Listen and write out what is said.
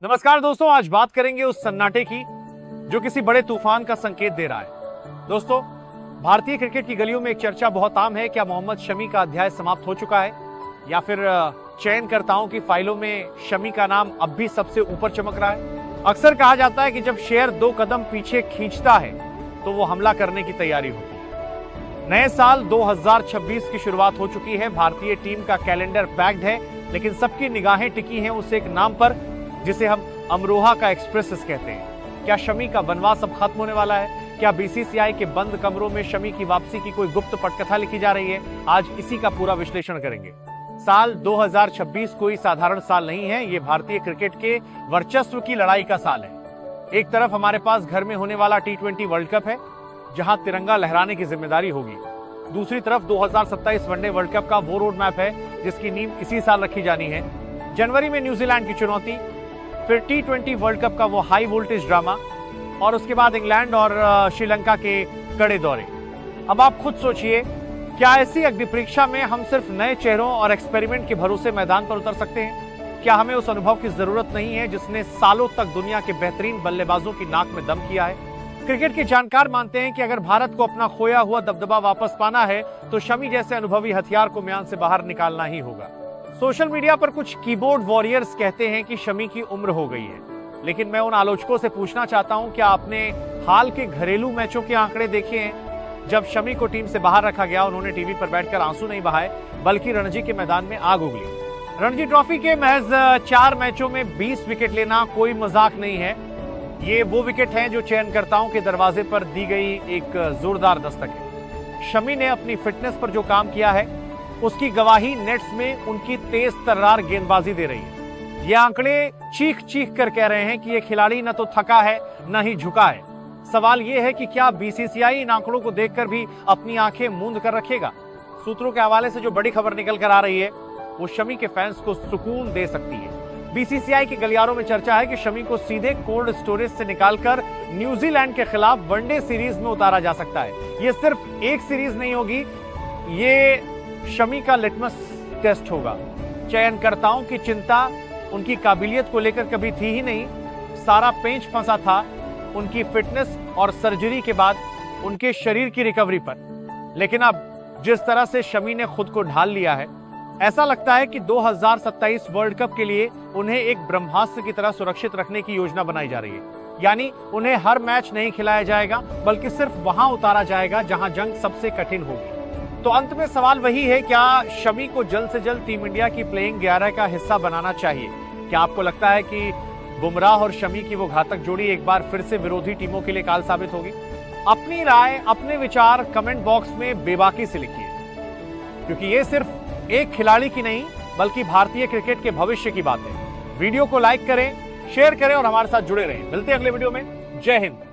नमस्कार दोस्तों, आज बात करेंगे उस सन्नाटे की जो किसी बड़े तूफान का संकेत दे रहा है। दोस्तों, भारतीय क्रिकेट की गलियों में एक चर्चा बहुत आम है, क्या मोहम्मद शमी का अध्याय समाप्त हो चुका है या फिर चयनकर्ताओं की फाइलों में शमी का नाम अब भी सबसे ऊपर चमक रहा है। अक्सर कहा जाता है कि जब शेर 2 कदम पीछे खींचता है तो वो हमला करने की तैयारी होती है। नए साल 2026 की शुरुआत हो चुकी है। भारतीय टीम का कैलेंडर पैक्ड है, लेकिन सबकी निगाहें टिकी हैं उस एक नाम पर जिसे हम अमरोहा का एक्सप्रेस कहते हैं। क्या शमी का वनवास अब खत्म होने वाला है? क्या बीसीसीआई के बंद कमरों में शमी की वापसी की कोई गुप्त पटकथा लिखी जा रही है? आज इसी का पूरा विश्लेषण करेंगे। साल 2026 कोई साधारण साल नहीं है, ये भारतीय क्रिकेट के वर्चस्व की लड़ाई का साल है। एक तरफ हमारे पास घर में होने वाला T20 वर्ल्ड कप है, जहां तिरंगा लहराने की जिम्मेदारी होगी। दूसरी तरफ 2027 वनडे वर्ल्ड कप का वो रोड मैप है जिसकी नींव इसी साल रखी जानी है। जनवरी में न्यूजीलैंड की चुनौती, फिर T20 वर्ल्ड कप का वो हाई वोल्टेज ड्रामा और उसके बाद इंग्लैंड और श्रीलंका के कड़े दौरे। अब आप खुद सोचिए, क्या ऐसी अग्नि परीक्षा में हम सिर्फ नए चेहरों और एक्सपेरिमेंट के भरोसे मैदान पर उतर सकते हैं? क्या हमें उस अनुभव की जरूरत नहीं है जिसने सालों तक दुनिया के बेहतरीन बल्लेबाजों की नाक में दम किया है? क्रिकेट के जानकार मानते हैं कि अगर भारत को अपना खोया हुआ दबदबा वापस पाना है तो शमी जैसे अनुभवी हथियार को म्यान से बाहर निकालना ही होगा। सोशल मीडिया पर कुछ कीबोर्ड वॉरियर्स कहते हैं कि शमी की उम्र हो गई है, लेकिन मैं उन आलोचकों से पूछना चाहता हूं, क्या आपने हाल के घरेलू मैचों के आंकड़े देखे हैं? जब शमी को टीम से बाहर रखा गया, उन्होंने टीवी पर बैठकर आंसू नहीं बहाए, बल्कि रणजी के मैदान में आग उगली। रणजी ट्रॉफी के महज 4 मैचों में 20 विकेट लेना कोई मजाक नहीं है। ये वो विकेट हैं जो चयनकर्ताओं के दरवाजे पर दी गई एक जोरदार दस्तक है। शमी ने अपनी फिटनेस पर जो काम किया है उसकी गवाही नेट्स में उनकी तेज तर्रार गेंदबाजी दे रही है। ये आंकड़े चीख चीख कर कह रहे हैं कि ये खिलाड़ी न तो थका है न ही झुका है। सवाल ये है कि क्या बीसीसीआई इन आंकड़ों को देखकर भी अपनी आंखें मूंद कर रखेगा? सूत्रों के हवाले से जो बड़ी खबर निकल कर आ रही है वो शमी के फैंस को सुकून दे सकती है। बीसीसीआई के गलियारों में चर्चा है कि शमी को सीधे कोल्ड स्टोरेज से निकालकर न्यूजीलैंड के खिलाफ वनडे सीरीज में उतारा जा सकता है। ये सिर्फ एक सीरीज नहीं होगी, ये शमी का लिटमस टेस्ट होगा। चयनकर्ताओं की चिंता उनकी काबिलियत को लेकर कभी थी ही नहीं, सारा पेंच फंसा था उनकी फिटनेस और सर्जरी के बाद उनके शरीर की रिकवरी पर। लेकिन अब जिस तरह से शमी ने खुद को ढाल लिया है, ऐसा लगता है कि 2027 वर्ल्ड कप के लिए उन्हें एक ब्रह्मास्त्र की तरह सुरक्षित रखने की योजना बनाई जा रही है। यानी उन्हें हर मैच नहीं खिलाया जाएगा, बल्कि सिर्फ वहां उतारा जाएगा जहां जंग सबसे कठिन होगी। तो अंत में सवाल वही है, क्या शमी को जल्द से जल्द टीम इंडिया की प्लेइंग 11 का हिस्सा बनाना चाहिए? क्या आपको लगता है कि बुमराह और शमी की वो घातक जोड़ी एक बार फिर से विरोधी टीमों के लिए काल साबित होगी? अपनी राय, अपने विचार कमेंट बॉक्स में बेबाकी से लिखिए, क्योंकि ये सिर्फ एक खिलाड़ी की नहीं बल्कि भारतीय क्रिकेट के भविष्य की बात है। वीडियो को लाइक करें, शेयर करें और हमारे साथ जुड़े रहें। मिलते हैं अगले वीडियो में। जय हिंद।